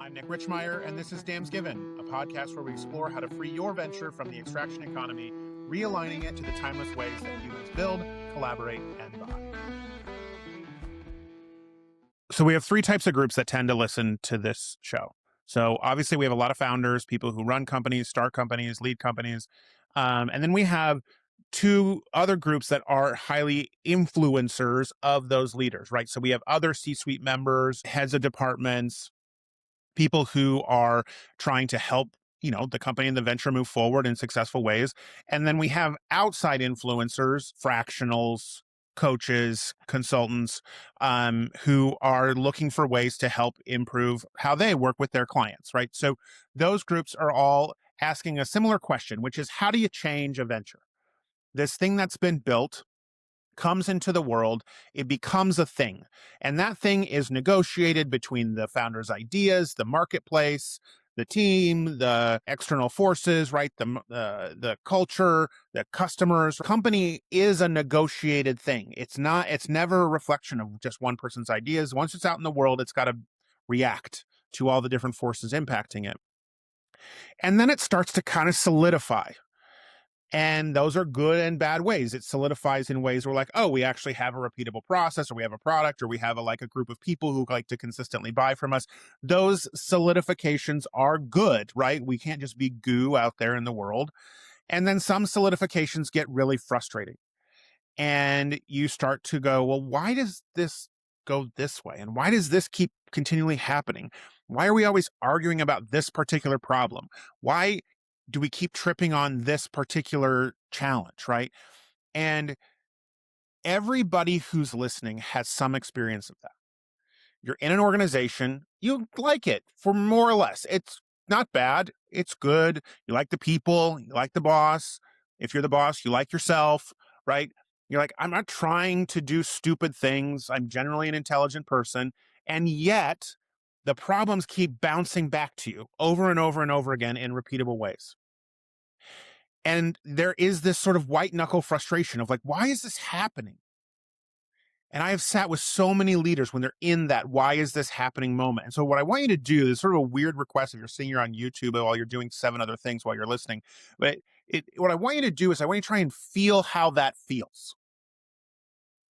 I'm Nick Richtsmeier, and this is Dam's Given, a podcast where we explore how to free your venture from the extraction economy, realigning it to the timeless ways that humans build, collaborate, and buy. So we have three types of groups that tend to listen to this show. So obviously we have a lot of founders, people who run companies, start companies, lead companies. And then we have two other groups that are highly influencers of those leaders, right? So we have other C-suite members, heads of departments, people who are trying to help, the company and the venture move forward in successful ways. And then we have outside influencers, fractionals, coaches, consultants, who are looking for ways to help improve how they work with their clients, right? So those groups are all asking a similar question, which is, how do you change a venture? This thing that's been built comes into the world, it becomes a thing. And that thing is negotiated between the founder's ideas, the marketplace, the team, the external forces, right? The culture, the customers. Company is a negotiated thing. It's never a reflection of just one person's ideas. Once it's out in the world, it's got to react to all the different forces impacting it. And then it starts to kind of solidify. And those are good and bad ways. It solidifies in ways where like, oh, we actually have a repeatable process, or we have a product, or we have a group of people who like to consistently buy from us. Those solidifications are good, right? We can't just be goo out there in the world. And then some solidifications get really frustrating. And you start to go, well, why does this go this way? And why does this keep continually happening? Why are we always arguing about this particular problem? Why do we keep tripping on this particular challenge, right? And everybody who's listening has some experience of that. You're in an organization, you like it for more or less. It's not bad. It's good. You like the people, you like the boss. If you're the boss, you like yourself, right? You're like, I'm not trying to do stupid things. I'm generally an intelligent person. And yet the problems keep bouncing back to you over and over and over again in repeatable ways. And there is this sort of white-knuckle frustration of like, why is this happening? And I have sat with so many leaders when they're in that why is this happening moment. And so what I want you to do is sort of a weird request if you're sitting here on YouTube while you're doing 7 other things while you're listening. But what I want you to do is I want you to try and feel how that feels.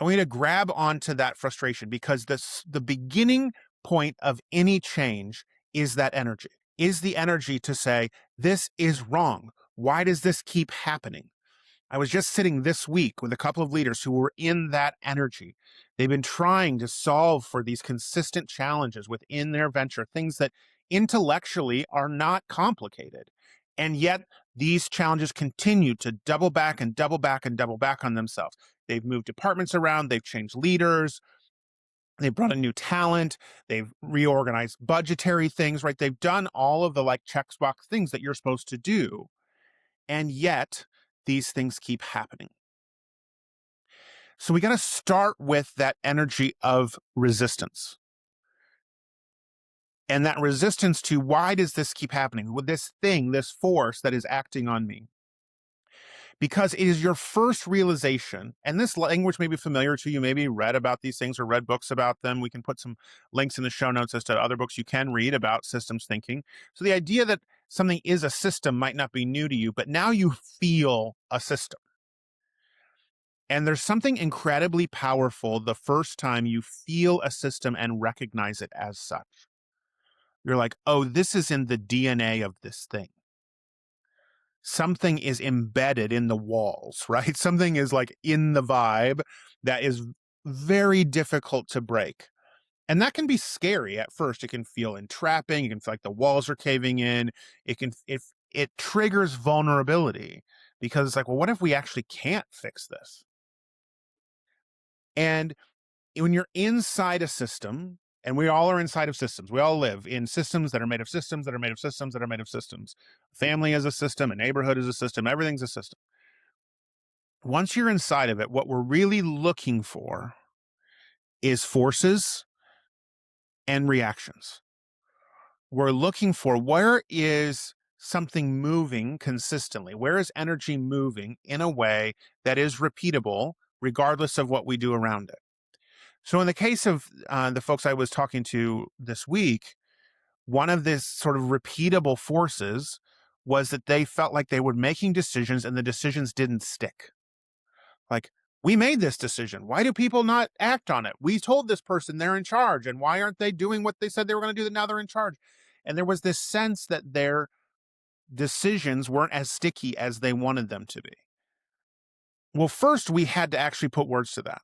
I want you to grab onto that frustration, because the beginning point of any change is that energy, is the energy to say, this is wrong. Why does this keep happening? I was just sitting this week with a couple of leaders who were in that energy. They've been trying to solve for these consistent challenges within their venture, things that intellectually are not complicated. And yet these challenges continue to double back and double back and double back on themselves. They've moved departments around, they've changed leaders, they've brought in new talent, they've reorganized budgetary things, right? They've done all of the checkbox things that you're supposed to do. And yet these things keep happening. So we got to start with that energy of resistance. And that resistance to, why does this keep happening? With this thing, this force that is acting on me. Because it is your first realization, and this language may be familiar to you, maybe you read about these things or read books about them. We can put some links in the show notes as to other books you can read about systems thinking. So the idea that something is a system might not be new to you, but now you feel a system. And there's something incredibly powerful the first time you feel a system and recognize it as such. You're like, oh, this is in the DNA of this thing. Something is embedded in the walls, right? Something is in the vibe that is very difficult to break. And that can be scary at first. It can feel entrapping. You can feel like the walls are caving in. It triggers vulnerability, because it's like, well, what if we actually can't fix this? And when you're inside a system, and we all are inside of systems, we all live in systems that are made of systems that are made of systems that are made of systems. Family is a system, a neighborhood is a system, everything's a system. Once you're inside of it, what we're really looking for is forces and reactions. We're looking for, where is something moving consistently? Where is energy moving in a way that is repeatable, regardless of what we do around it? So in the case of the folks I was talking to this week, one of this sort of repeatable forces was that they felt like they were making decisions and the decisions didn't stick. Like, we made this decision. Why do people not act on it? We told this person they're in charge, and why aren't they doing what they said they were going to do that now they're in charge? And there was this sense that their decisions weren't as sticky as they wanted them to be. Well, first we had to actually put words to that.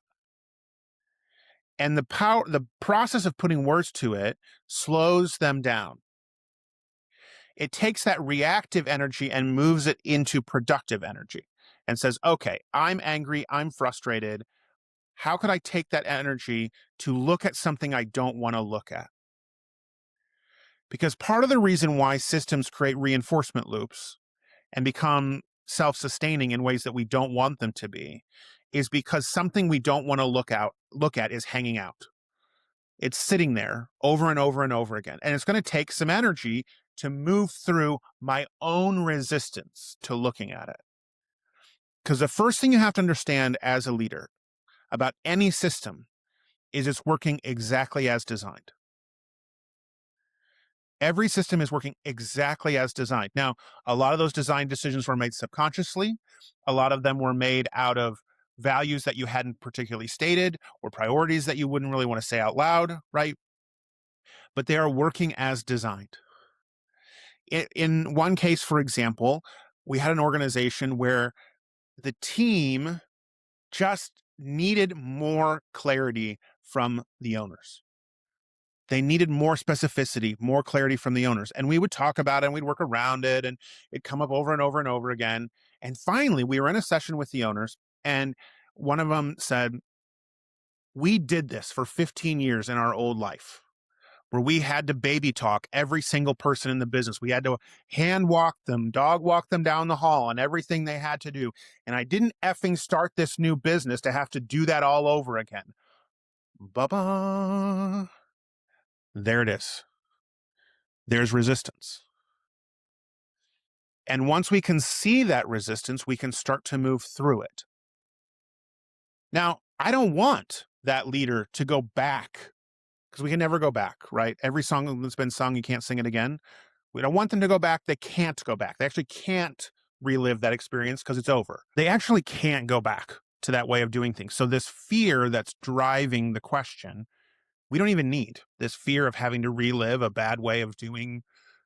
And the process of putting words to it slows them down. It takes that reactive energy and moves it into productive energy and says, okay, I'm angry, I'm frustrated. How could I take that energy to look at something I don't want to look at? Because part of the reason why systems create reinforcement loops and become self-sustaining in ways that we don't want them to be is because something we don't want to look at is hanging out. It's sitting there over and over and over again. And it's going to take some energy to move through my own resistance to looking at it. Because the first thing you have to understand as a leader about any system is it's working exactly as designed. Every system is working exactly as designed. Now, a lot of those design decisions were made subconsciously. A lot of them were made out of values that you hadn't particularly stated or priorities that you wouldn't really want to say out loud, right? But they are working as designed. In one case, for example, we had an organization where the team just needed more clarity from the owners. They needed more specificity, more clarity from the owners. And we would talk about it and we'd work around it and it'd come up over and over and over again. And finally, we were in a session with the owners and one of them said, we did this for 15 years in our old life where we had to baby talk every single person in the business. We had to hand walk them, dog walk them down the hall and everything they had to do. And I didn't effing start this new business to have to do that all over again. Ba-ba. There it is. There's resistance. And once we can see that resistance, we can start to move through it. Now, I don't want that leader to go back because we can never go back, right? Every song that's been sung, you can't sing it again. We don't want them to go back. They can't go back. They actually can't relive that experience because it's over. They actually can't go back to that way of doing things. So this fear that's driving the question, we don't even need this fear of having to relive a bad way of doing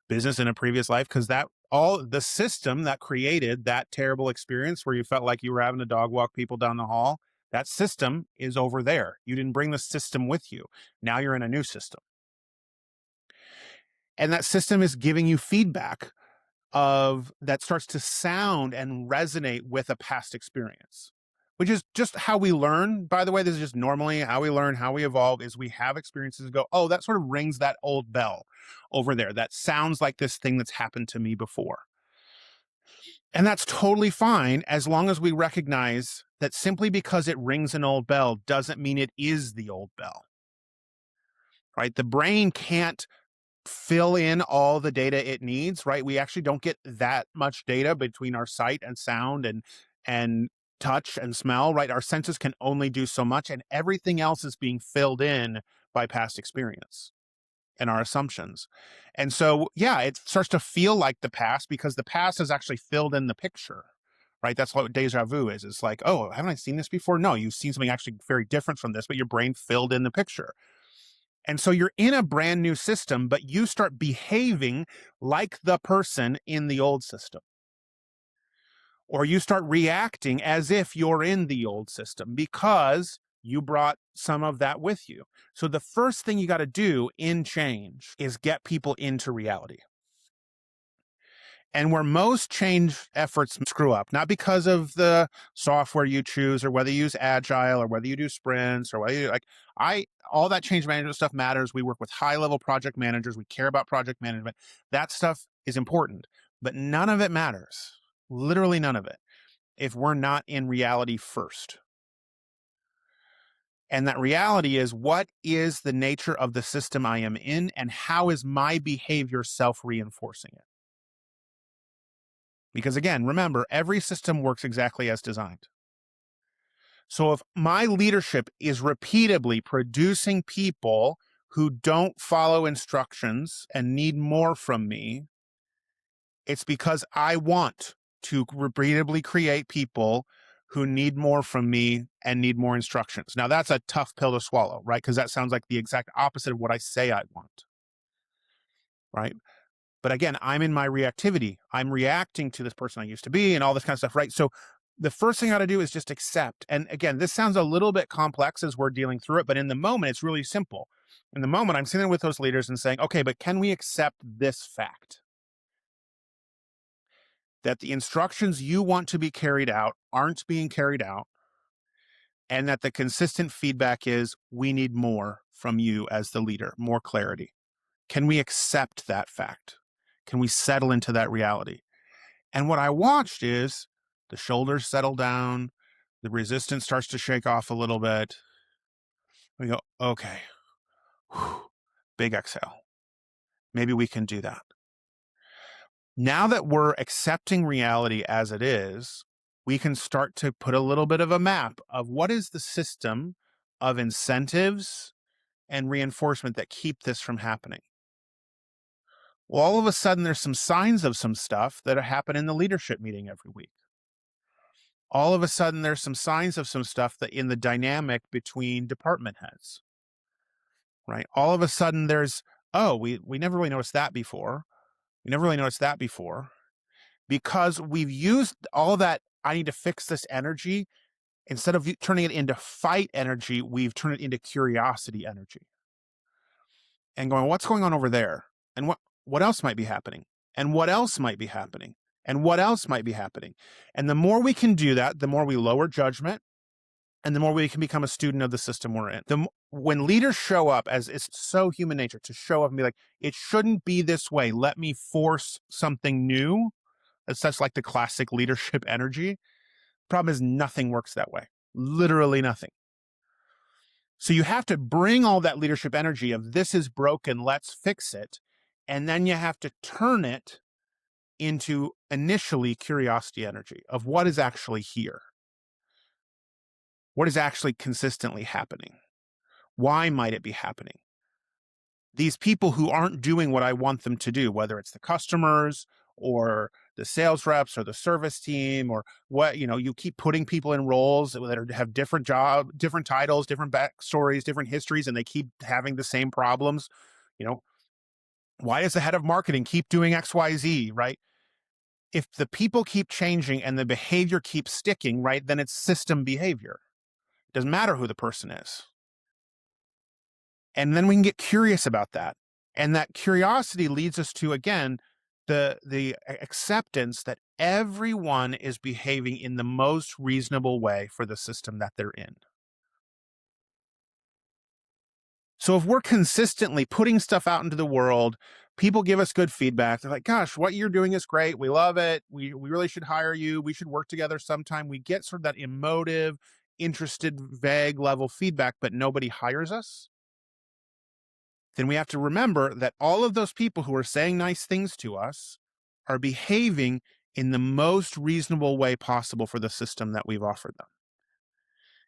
business in a previous life, because that all the system that created that terrible experience where you felt like you were having to dog walk people down the hall, that system is over there. You didn't bring the system with you. Now you're in a new system. And that system is giving you feedback of that starts to sound and resonate with a past experience, which is just how we learn. By the way, this is just normally how we learn, how we evolve, is we have experiences and go, oh, that sort of rings that old bell over there. That sounds like this thing that's happened to me before. And that's totally fine as long as we recognize that simply because it rings an old bell doesn't mean it is the old bell, right? The brain can't fill in all the data it needs, right? We actually don't get that much data between our sight and sound and touch and smell, right? Our senses can only do so much, and everything else is being filled in by past experience and our assumptions. And so, yeah, it starts to feel like the past because the past has actually filled in the picture, right? That's what deja vu is. It's like, oh, haven't I seen this before? No, you've seen something actually very different from this, but your brain filled in the picture. And so you're in a brand new system, but you start behaving like the person in the old system. Or you start reacting as if you're in the old system because you brought some of that with you. So the first thing you got to do in change is get people into reality. And where most change efforts screw up, not because of the software you choose or whether you use agile or whether you do sprints or whether you all that change management stuff matters. We work with high-level project managers. We care about project management. That stuff is important, but none of it matters. Literally none of it if we're not in reality first. And that reality is, what is the nature of the system I am in and how is my behavior self-reinforcing it? Because again, remember, every system works exactly as designed. So if my leadership is repeatedly producing people who don't follow instructions and need more from me, it's because I want to repeatedly create people who need more from me and need more instructions. Now, that's a tough pill to swallow, right? Because that sounds like the exact opposite of what I say I want, right? But again, I'm in my reactivity. I'm reacting to this person I used to be and all this kind of stuff, right? So the first thing I got to do is just accept. And again, this sounds a little bit complex as we're dealing through it, but in the moment, it's really simple. In the moment, I'm sitting with those leaders and saying, okay, but can we accept this fact? That the instructions you want to be carried out aren't being carried out, and that the consistent feedback is we need more from you as the leader, more clarity. Can we accept that fact? Can we settle into that reality? And what I watched is the shoulders settle down, the resistance starts to shake off a little bit. We go, okay, whew, big exhale. Maybe we can do that. Now that we're accepting reality as it is, we can start to put a little bit of a map of what is the system of incentives and reinforcement that keep this from happening. Well, all of a sudden, there's some signs of some stuff that happen in the leadership meeting every week. All of a sudden, there's some signs of some stuff that in the dynamic between department heads, right? All of a sudden, there's, oh, we never really noticed that before. We never really noticed that before. Because we've used all that I need to fix this energy, instead of turning it into fight energy, we've turned it into curiosity energy. And going, what's going on over there? And what else might be happening? And what else might be happening? And what else might be happening? And the more we can do that, the more we lower judgment, and the more we can become a student of the system we're in. When leaders show up, as it's so human nature to show up and be like, it shouldn't be this way. Let me force something new. That's such like the classic leadership energy. Problem is nothing works that way. Literally nothing. So you have to bring all that leadership energy of this is broken, let's fix it. And then you have to turn it into initially curiosity energy of what is actually here. What is actually consistently happening? Why might it be happening? These people who aren't doing what I want them to do, whether it's the customers or the sales reps or the service team or what, you keep putting people in roles that have different different titles, different backstories, different histories, and they keep having the same problems. Why does the head of marketing keep doing XYZ, right? If the people keep changing and the behavior keeps sticking, right, then it's system behavior. It doesn't matter who the person is. And then we can get curious about that. And that curiosity leads us to, again, the acceptance that everyone is behaving in the most reasonable way for the system that they're in. So if we're consistently putting stuff out into the world, people give us good feedback. They're like, gosh, what you're doing is great. We love it. We really should hire you. We should work together sometime. We get sort of that emotive, interested, vague level feedback, but nobody hires us. Then we have to remember that all of those people who are saying nice things to us are behaving in the most reasonable way possible for the system that we've offered them.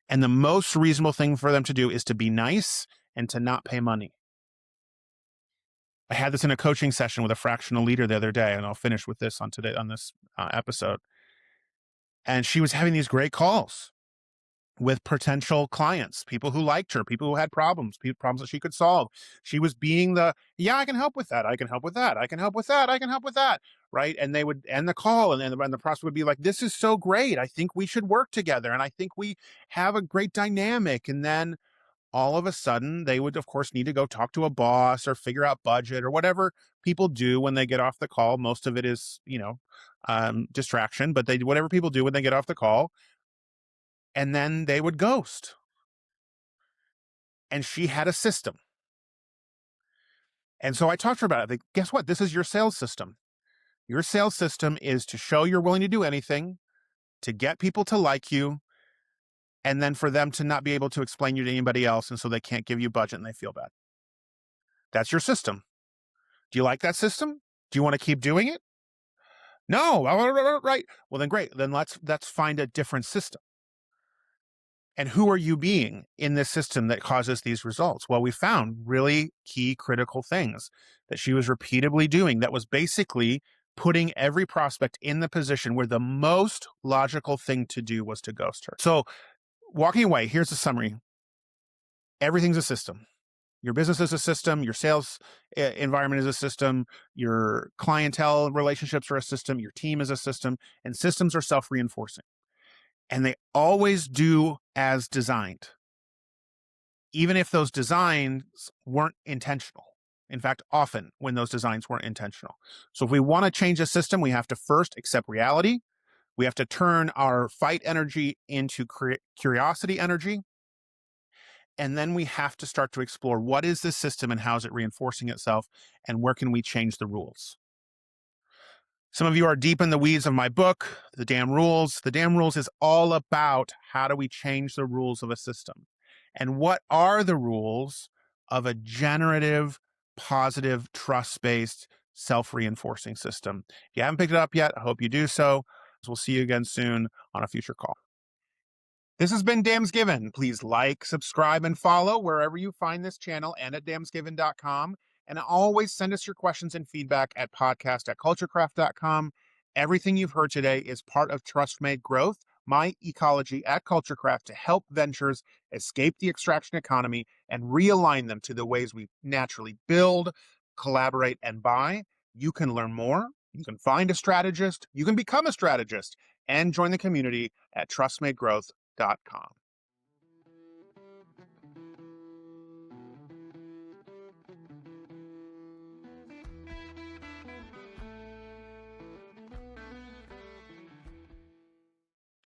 And the most reasonable thing for them to do is to be nice and to not pay money. I had this in a coaching session with a fractional leader the other day, and I'll finish with this on this episode. And she was having these great calls with potential clients, people who liked her, people who had problems that she could solve. She was being I can help with that. I can help with that. I can help with that. I can help with that. Right. And they would end the call and the process would be like, this is so great. I think we should work together. And I think we have a great dynamic. And then all of a sudden they would, of course, need to go talk to a boss or figure out budget or whatever people do when they get off the call. Most of it is, distraction, but whatever people do when they get off the call. And then they would ghost. And she had a system. And so I talked to her about it. Like, guess what? This is your sales system. Your sales system is to show you're willing to do anything, to get people to like you, and then for them to not be able to explain you to anybody else. And so they can't give you budget and they feel bad. That's your system. Do you like that system? Do you want to keep doing it? No. Right. Well, then great. Then let's find a different system. And who are you being in this system that causes these results? Well, we found really key critical things that she was repeatedly doing that was basically putting every prospect in the position where the most logical thing to do was to ghost her. So walking away, here's the summary. Everything's a system. Your business is a system. Your sales environment is a system. Your clientele relationships are a system. Your team is a system. And systems are self-reinforcing. And they always do as designed, even if those designs weren't intentional. In fact, often when those designs weren't intentional. So if we want to change a system, we have to first accept reality. We have to turn our fight energy into curiosity energy. And then we have to start to explore what is this system and how is it reinforcing itself, and where can we change the rules? Some of you are deep in the weeds of my book, The Damn Rules. The Damn Rules is all about how do we change the rules of a system? And what are the rules of a generative, positive, trust-based, self-reinforcing system? If you haven't picked it up yet, I hope you do so. We'll see you again soon on a future call. This has been Damns Given. Please like, subscribe, and follow wherever you find this channel and at damnsgiven.com. And always send us your questions and feedback at podcast@culturecraft.com. Everything you've heard today is part of Trust-Made Growth, my ecology at Culturecraft to help ventures escape the extraction economy and realign them to the ways we naturally build, collaborate, and buy. You can learn more. You can find a strategist. You can become a strategist and join the community at trustmadegrowth.com.